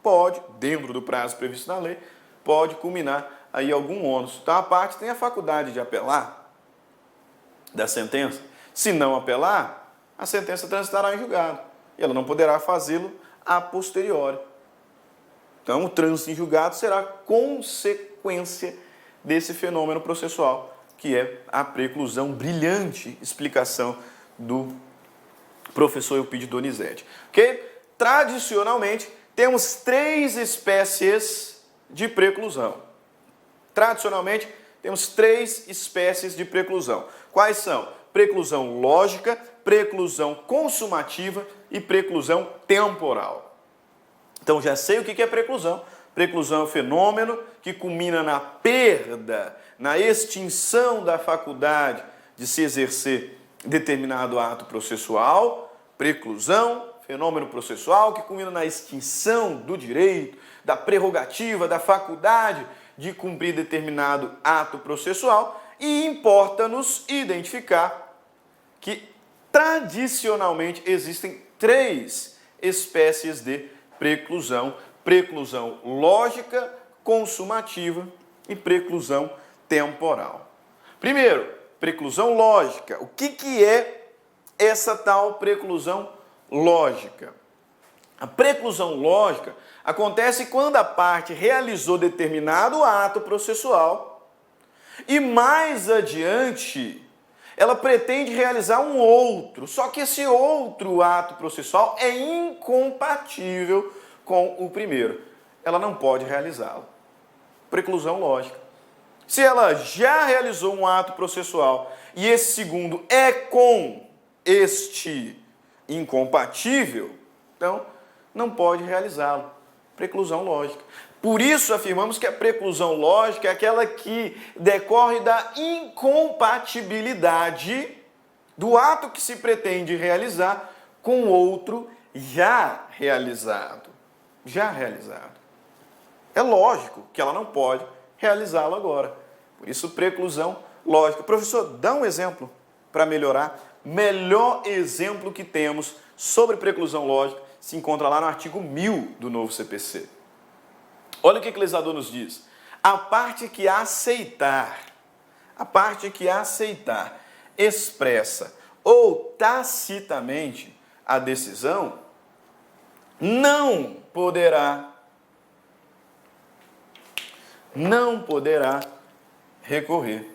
pode, dentro do prazo previsto na lei, pode culminar aí algum ônus. Então a parte tem a faculdade de apelar da sentença. Se não apelar, a sentença transitará em julgado e ela não poderá fazê-lo a posteriori. Então o trânsito em julgado será consequência desse fenômeno processual, que é a preclusão. Brilhante explicação do professor Eupídio Donizete. Ok? Tradicionalmente, temos três espécies de preclusão. Tradicionalmente, temos três espécies de preclusão. Quais são? Preclusão lógica, preclusão consumativa e preclusão temporal. Então, já sei o que é preclusão. Preclusão é um fenômeno que culmina na perda, na extinção da faculdade de se exercer determinado ato processual. Preclusão, fenômeno processual que culmina na extinção do direito, da prerrogativa, da faculdade de cumprir determinado ato processual, e importa-nos identificar que tradicionalmente existem três espécies de preclusão: preclusão lógica, consumativa e preclusão temporal. Primeiro, preclusão lógica. O que é essa tal preclusão lógica? A preclusão lógica acontece quando a parte realizou determinado ato processual e mais adiante ela pretende realizar um outro, só que esse outro ato processual é incompatível com o primeiro. Ela não pode realizá-lo. Preclusão lógica. Se ela já realizou um ato processual e esse segundo é com este incompatível, então não pode realizá-lo. Preclusão lógica. Por isso afirmamos que a preclusão lógica é aquela que decorre da incompatibilidade do ato que se pretende realizar com outro já realizado. Já realizado. É lógico que ela não pode realizá-lo agora. Por isso, preclusão lógica. Professor, dá um exemplo para melhorar. Melhor exemplo que temos sobre preclusão lógica se encontra lá no artigo 1000 do novo CPC. Olha o que o legislador nos diz. A parte que aceitar expressa ou tacitamente a decisão não poderá recorrer.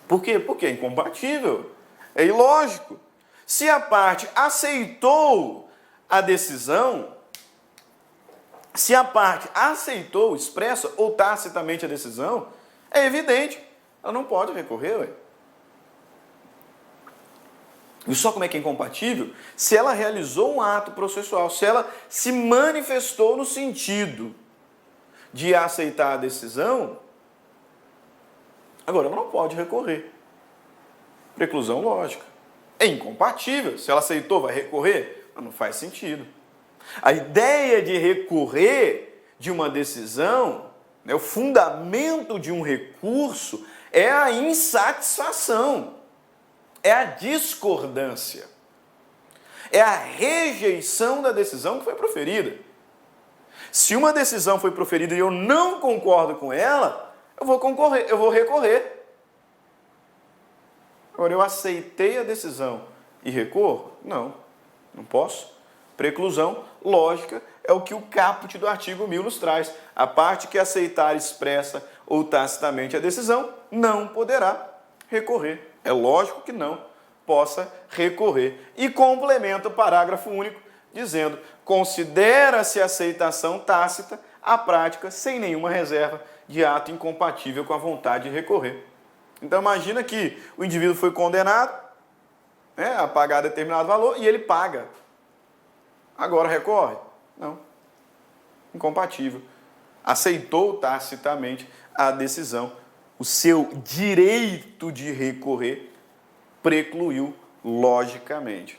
Por quê? Porque é incompatível, é ilógico. Se a parte aceitou a decisão, se a parte aceitou, expressa ou tacitamente a decisão, é evidente, ela não pode recorrer, ué. E só como é que é incompatível? Se ela realizou um ato processual, se ela se manifestou no sentido de aceitar a decisão, agora ela não pode recorrer. Preclusão lógica. É incompatível. Se ela aceitou, vai recorrer? Mas não faz sentido. A ideia de recorrer de uma decisão, né, o fundamento de um recurso é a insatisfação, é a discordância, é a rejeição da decisão que foi proferida. Se uma decisão foi proferida e eu não concordo com ela, eu vou recorrer. Agora, eu aceitei a decisão e recorro? Não posso. Preclusão lógica é o que o caput do artigo 1000 nos traz. A parte que aceitar expressa ou tacitamente a decisão não poderá recorrer. É lógico que não possa recorrer. E complementa o parágrafo único dizendo: considera-se aceitação tácita a prática sem nenhuma reserva de ato incompatível com a vontade de recorrer. Então imagina que o indivíduo foi condenado, né, a pagar determinado valor e ele paga. Agora recorre? Não. Incompatível. Aceitou tacitamente a decisão. O seu direito de recorrer precluiu logicamente.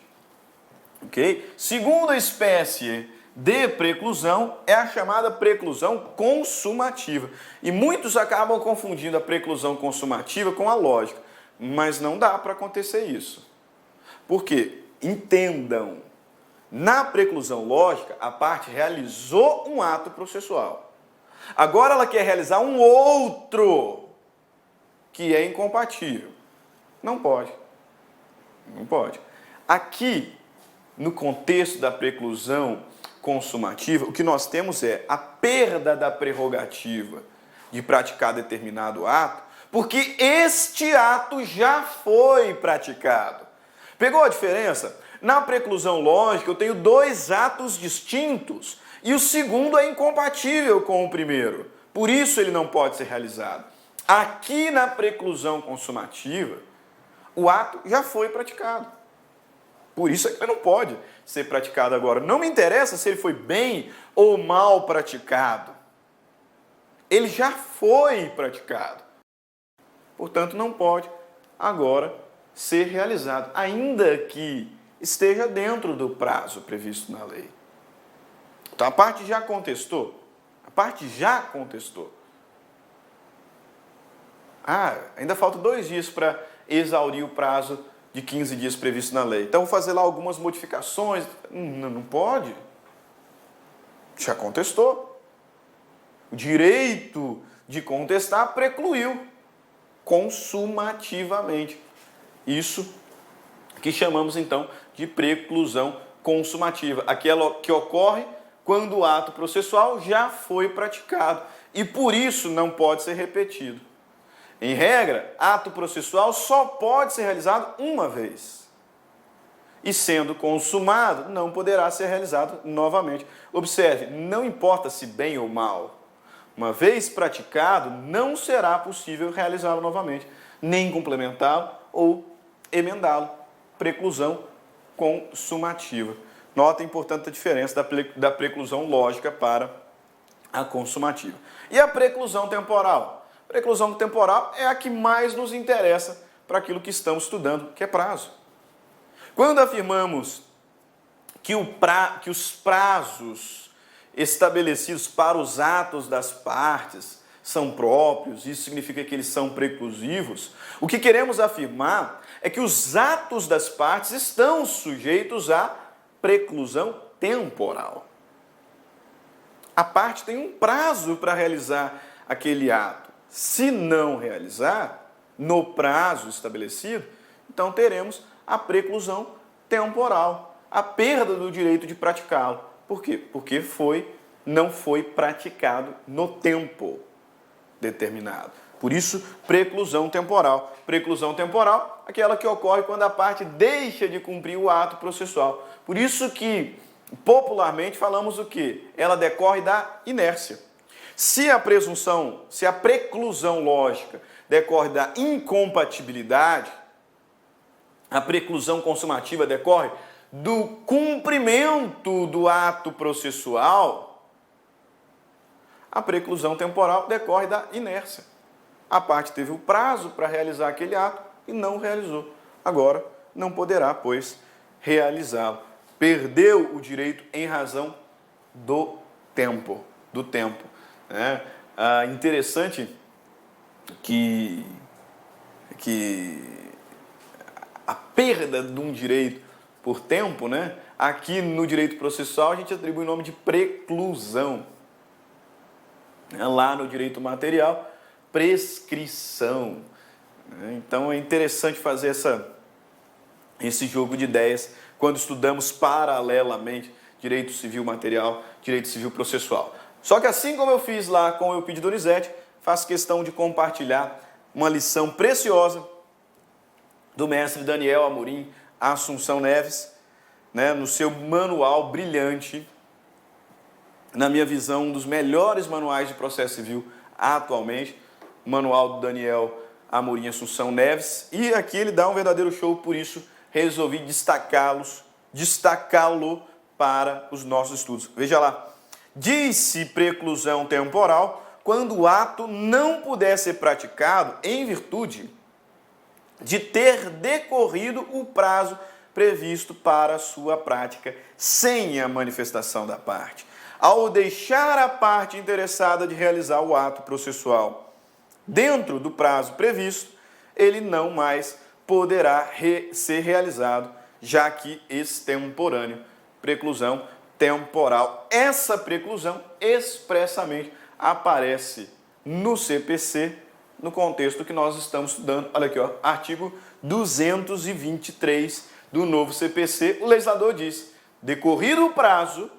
Ok? Segunda espécie de preclusão é a chamada preclusão consumativa. E muitos acabam confundindo a preclusão consumativa com a lógica. Mas não dá para acontecer isso. Por quê? Entendam. Na preclusão lógica, a parte realizou um ato processual. Agora ela quer realizar um outro que é incompatível. Não pode. Não pode. Aqui, no contexto da preclusão consumativa, o que nós temos é a perda da prerrogativa de praticar determinado ato, porque este ato já foi praticado. Pegou a diferença? Na preclusão lógica, eu tenho dois atos distintos e o segundo é incompatível com o primeiro. Por isso ele não pode ser realizado. Aqui na preclusão consumativa, o ato já foi praticado. Por isso é que ele não pode ser praticado agora. Não me interessa se ele foi bem ou mal praticado. Ele já foi praticado. Portanto, não pode agora ser realizado, ainda que esteja dentro do prazo previsto na lei. Então, a parte já contestou. A parte já contestou. Ainda falta 2 dias para exaurir o prazo de 15 dias previsto na lei. Então, vou fazer lá algumas modificações. Não pode. Já contestou. O direito de contestar precluiu consumativamente. Isso que chamamos, então, de preclusão consumativa. Aquela que ocorre quando o ato processual já foi praticado e, por isso, não pode ser repetido. Em regra, ato processual só pode ser realizado uma vez. E sendo consumado, não poderá ser realizado novamente. Observe, não importa se bem ou mal. Uma vez praticado, não será possível realizá-lo novamente, nem complementá-lo ou emendá-lo. Preclusão consumativa. Notem, portanto, a diferença da preclusão lógica para a consumativa. E a preclusão temporal? A preclusão temporal é a que mais nos interessa para aquilo que estamos estudando, que é prazo. Quando afirmamos que os prazos estabelecidos para os atos das partes são próprios, isso significa que eles são preclusivos, o que queremos afirmar é que os atos das partes estão sujeitos à preclusão temporal. A parte tem um prazo para realizar aquele ato. Se não realizar no prazo estabelecido, então teremos a preclusão temporal, a perda do direito de praticá-lo. Por quê? Porque não foi praticado no tempo determinado. Por isso, preclusão temporal. Preclusão temporal, aquela que ocorre quando a parte deixa de cumprir o ato processual. Por isso que, popularmente, falamos o quê? Ela decorre da inércia. Se a preclusão lógica decorre da incompatibilidade, a preclusão consumativa decorre do cumprimento do ato processual, a preclusão temporal decorre da inércia. A parte teve o prazo para realizar aquele ato e não realizou. Agora, não poderá, pois, realizá-lo. Perdeu o direito em razão do tempo. Interessante que a perda de um direito por tempo, aqui no direito processual a gente atribui o nome de preclusão. Lá no direito material, prescrição. Então é interessante fazer esse jogo de ideias quando estudamos paralelamente direito civil material, direito civil processual. Só que assim como eu fiz lá com o Eupídio Donizete, faço questão de compartilhar uma lição preciosa do mestre Daniel Amorim Assunção Neves, no seu manual brilhante, na minha visão, um dos melhores manuais de processo civil atualmente, o manual do Daniel Amorim Assunção Neves, e aqui ele dá um verdadeiro show, por isso resolvi destacá-lo para os nossos estudos. Veja lá. Diz-se preclusão temporal quando o ato não puder ser praticado em virtude de ter decorrido o prazo previsto para sua prática sem a manifestação da parte. Ao deixar a parte interessada de realizar o ato processual dentro do prazo previsto, ele não mais poderá ser realizado, já que extemporâneo. Preclusão temporal. Essa preclusão expressamente aparece no CPC, no contexto que nós estamos estudando. Olha aqui, artigo 223 do novo CPC. O legislador diz: decorrido o prazo,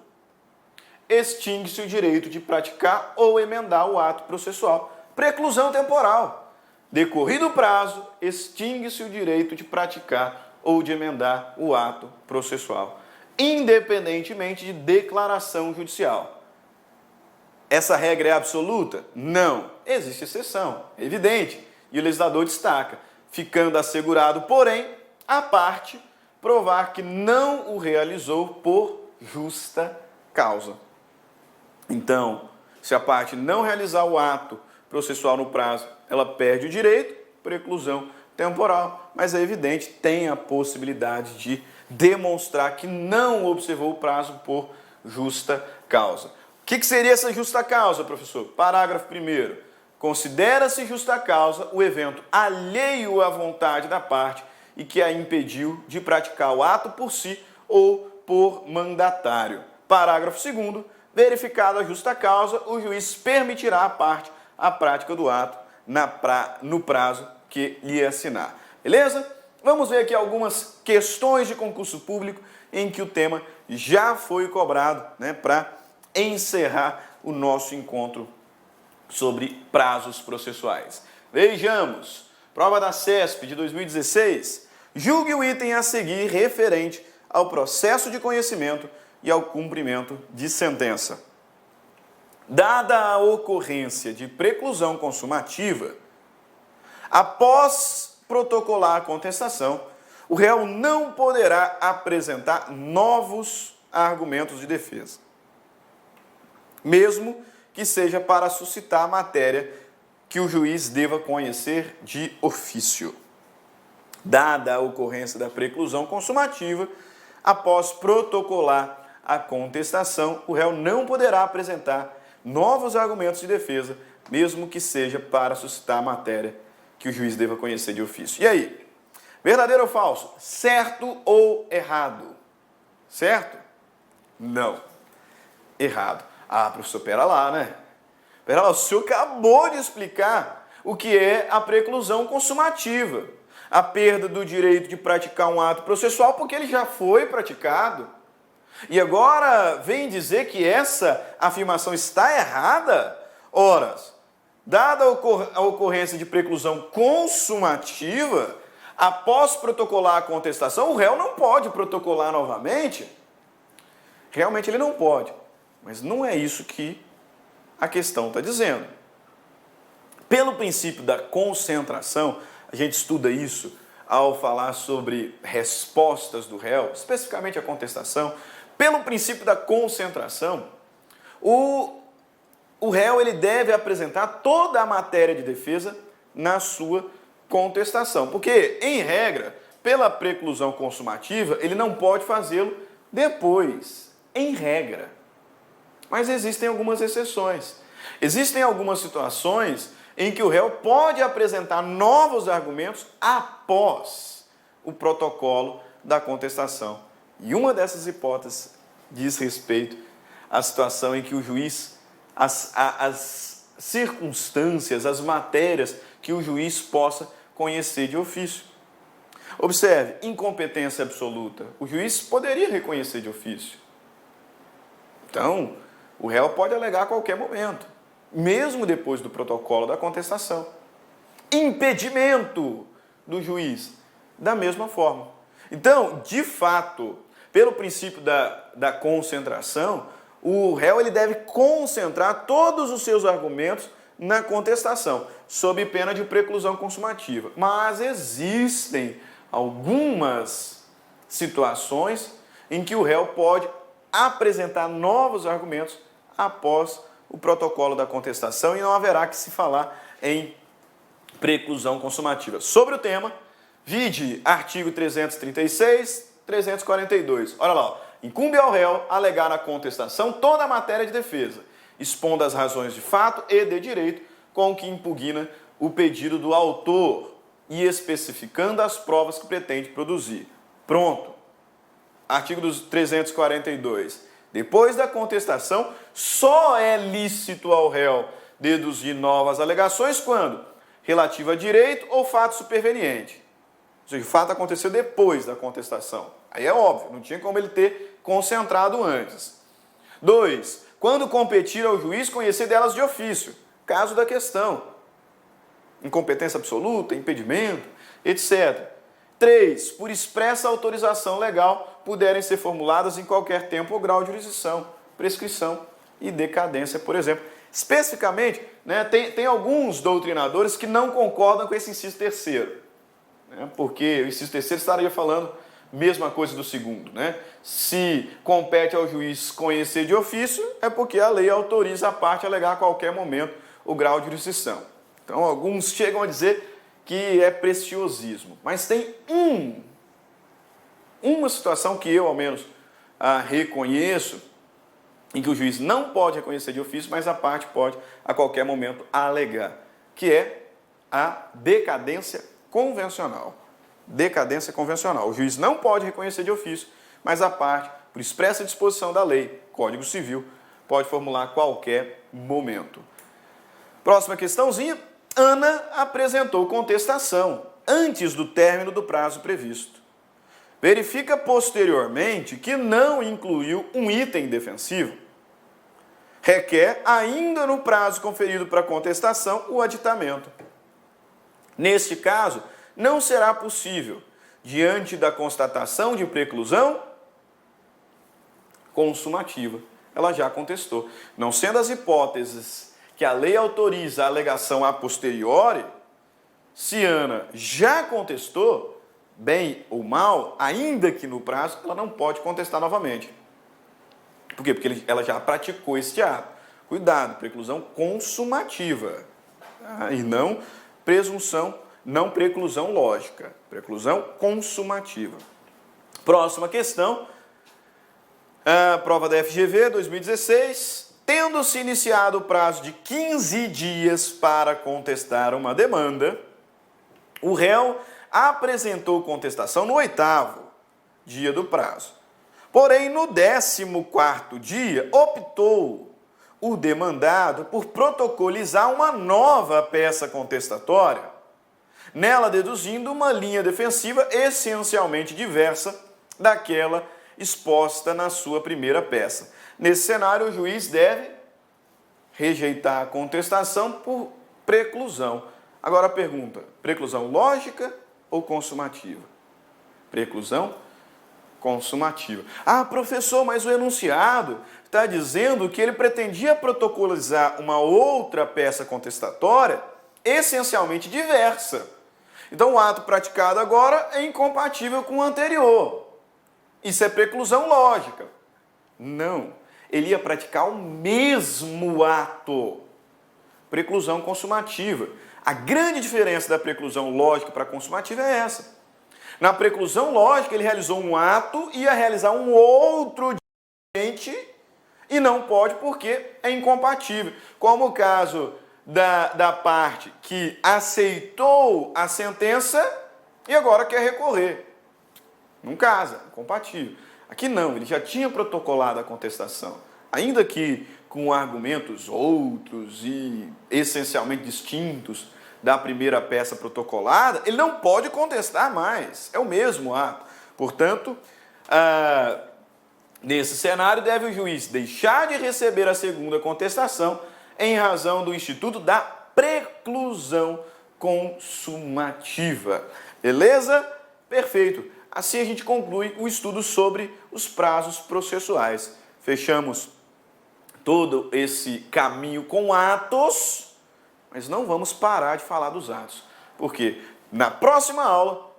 extingue-se o direito de praticar ou emendar o ato processual. Preclusão temporal. Decorrido o prazo, extingue-se o direito de praticar ou de emendar o ato processual, independentemente de declaração judicial. Essa regra é absoluta? Não. Existe exceção, é evidente, e o legislador destaca, ficando assegurado, porém, a parte provar que não o realizou por justa causa. Então, se a parte não realizar o ato processual no prazo, ela perde o direito, preclusão temporal, mas é evidente, tem a possibilidade de demonstrar que não observou o prazo por justa causa. O que seria essa justa causa, professor? Parágrafo 1º. Considera-se justa causa o evento alheio à vontade da parte e que a impediu de praticar o ato por si ou por mandatário. Parágrafo 2º. Verificada a justa causa, o juiz permitirá à parte a prática do ato no prazo que lhe assinar. Beleza? Vamos ver aqui algumas questões de concurso público em que o tema já foi cobrado, né, para encerrar o nosso encontro sobre prazos processuais. Vejamos. Prova da CESP de 2016. Julgue o item a seguir referente ao processo de conhecimento e ao cumprimento de sentença. Dada a ocorrência de preclusão consumativa, após protocolar a contestação, o réu não poderá apresentar novos argumentos de defesa, mesmo que seja para suscitar a matéria que o juiz deva conhecer de ofício. Dada a ocorrência da preclusão consumativa, após protocolar a contestação, o réu não poderá apresentar novos argumentos de defesa, mesmo que seja para suscitar a matéria que o juiz deva conhecer de ofício. E aí? Verdadeiro ou falso? Certo ou errado? Certo? Não. Errado. Ah, professor, pera lá, né? Pera lá, o senhor acabou de explicar o que é a preclusão consumativa. A perda do direito de praticar um ato processual porque ele já foi praticado. E agora vem dizer que essa afirmação está errada? Ora, dada a ocorrência de preclusão consumativa, após protocolar a contestação, o réu não pode protocolar novamente. Realmente ele não pode. Mas não é isso que a questão está dizendo. Pelo princípio da concentração, a gente estuda isso ao falar sobre respostas do réu, especificamente a contestação. Pelo princípio da concentração, o réu ele deve apresentar toda a matéria de defesa na sua contestação. Porque, em regra, pela preclusão consumativa, ele não pode fazê-lo depois, em regra. Mas existem algumas exceções. Existem algumas situações em que o réu pode apresentar novos argumentos após o protocolo da contestação. E uma dessas hipóteses diz respeito à situação em que o juiz, as circunstâncias, as matérias que o juiz possa conhecer de ofício. Observe, incompetência absoluta. O juiz poderia reconhecer de ofício. Então, o réu pode alegar a qualquer momento, mesmo depois do protocolo da contestação. Impedimento do juiz, da mesma forma. Então, de fato, pelo princípio da concentração, o réu ele deve concentrar todos os seus argumentos na contestação, sob pena de preclusão consumativa. Mas existem algumas situações em que o réu pode apresentar novos argumentos após o protocolo da contestação e não haverá que se falar em preclusão consumativa. Sobre o tema, vide artigo 336, 342. Olha lá, ó. Incumbe ao réu alegar na contestação toda a matéria de defesa, expondo as razões de fato e de direito com que impugna o pedido do autor e especificando as provas que pretende produzir. Pronto. Artigo 342. Depois da contestação, só é lícito ao réu deduzir novas alegações quando? Relativa a direito ou fato superveniente. Ou seja, o fato aconteceu depois da contestação. Aí é óbvio, não tinha como ele ter concentrado antes. 2. Quando competir ao juiz conhecer delas de ofício, caso da questão. Incompetência absoluta, impedimento, etc. 3. Por expressa autorização legal, puderem ser formuladas em qualquer tempo ou grau de jurisdição, prescrição e decadência, por exemplo. Especificamente, né, tem alguns doutrinadores que não concordam com esse inciso terceiro, né, porque o inciso terceiro estaria falando a mesma coisa do segundo. Né? Se compete ao juiz conhecer de ofício, é porque a lei autoriza a parte a alegar a qualquer momento o grau de jurisdição. Então, alguns chegam a dizer que é preciosismo. Mas tem uma situação que eu, ao menos, reconheço, em que o juiz não pode reconhecer de ofício, mas a parte pode, a qualquer momento, alegar, que é a decadência convencional. Decadência convencional. O juiz não pode reconhecer de ofício, mas a parte, por expressa disposição da lei, Código Civil, pode formular a qualquer momento. Próxima questãozinha. Ana apresentou contestação antes do término do prazo previsto. Verifica posteriormente que não incluiu um item defensivo. Requer, ainda no prazo conferido para contestação, o aditamento. Neste caso, não será possível, diante da constatação de preclusão consumativa. Ela já contestou. Não sendo as hipóteses que a lei autoriza a alegação a posteriori, se Ana já contestou, bem ou mal, ainda que no prazo, ela não pode contestar novamente. Por quê? Porque ela já praticou este ato. Cuidado, preclusão consumativa. E não presunção, não preclusão lógica. Preclusão consumativa. Próxima questão. A prova da FGV 2016. Tendo-se iniciado o prazo de 15 dias para contestar uma demanda, o réu apresentou contestação no 8º dia do prazo. Porém, no 14º dia, optou o demandado por protocolizar uma nova peça contestatória, nela deduzindo uma linha defensiva essencialmente diversa daquela exposta na sua primeira peça. Nesse cenário, o juiz deve rejeitar a contestação por preclusão. Agora a pergunta, preclusão lógica ou consumativa? Preclusão consumativa. Ah, professor, mas o enunciado está dizendo que ele pretendia protocolizar uma outra peça contestatória essencialmente diversa. Então o ato praticado agora é incompatível com o anterior. Isso é preclusão lógica. Não. Ele ia praticar o mesmo ato. Preclusão consumativa. A grande diferença da preclusão lógica para a consumativa é essa. Na preclusão lógica, ele realizou um ato e ia realizar um outro diferente e não pode porque é incompatível. Como o caso da parte que aceitou a sentença e agora quer recorrer. Não casa, incompatível. Aqui não, ele já tinha protocolado a contestação, ainda que com argumentos outros e essencialmente distintos da primeira peça protocolada, ele não pode contestar mais, é o mesmo ato. Portanto, nesse cenário, deve o juiz deixar de receber a segunda contestação em razão do instituto da preclusão consumativa. Beleza? Perfeito. Assim a gente conclui o estudo sobre os prazos processuais. Fechamos todo esse caminho com atos, mas não vamos parar de falar dos atos, porque na próxima aula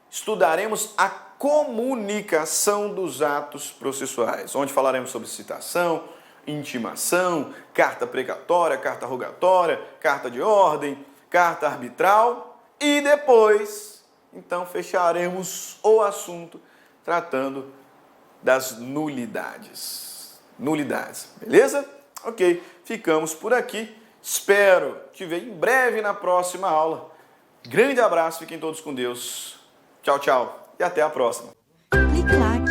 estudaremos a comunicação dos atos processuais, onde falaremos sobre citação, intimação, carta precatória, carta rogatória, carta de ordem, carta arbitral e depois... Então, fecharemos o assunto tratando das nulidades. Nulidades, beleza? Ok, ficamos por aqui. Espero te ver em breve na próxima aula. Grande abraço, fiquem todos com Deus. Tchau, tchau e até a próxima.
Clique lá.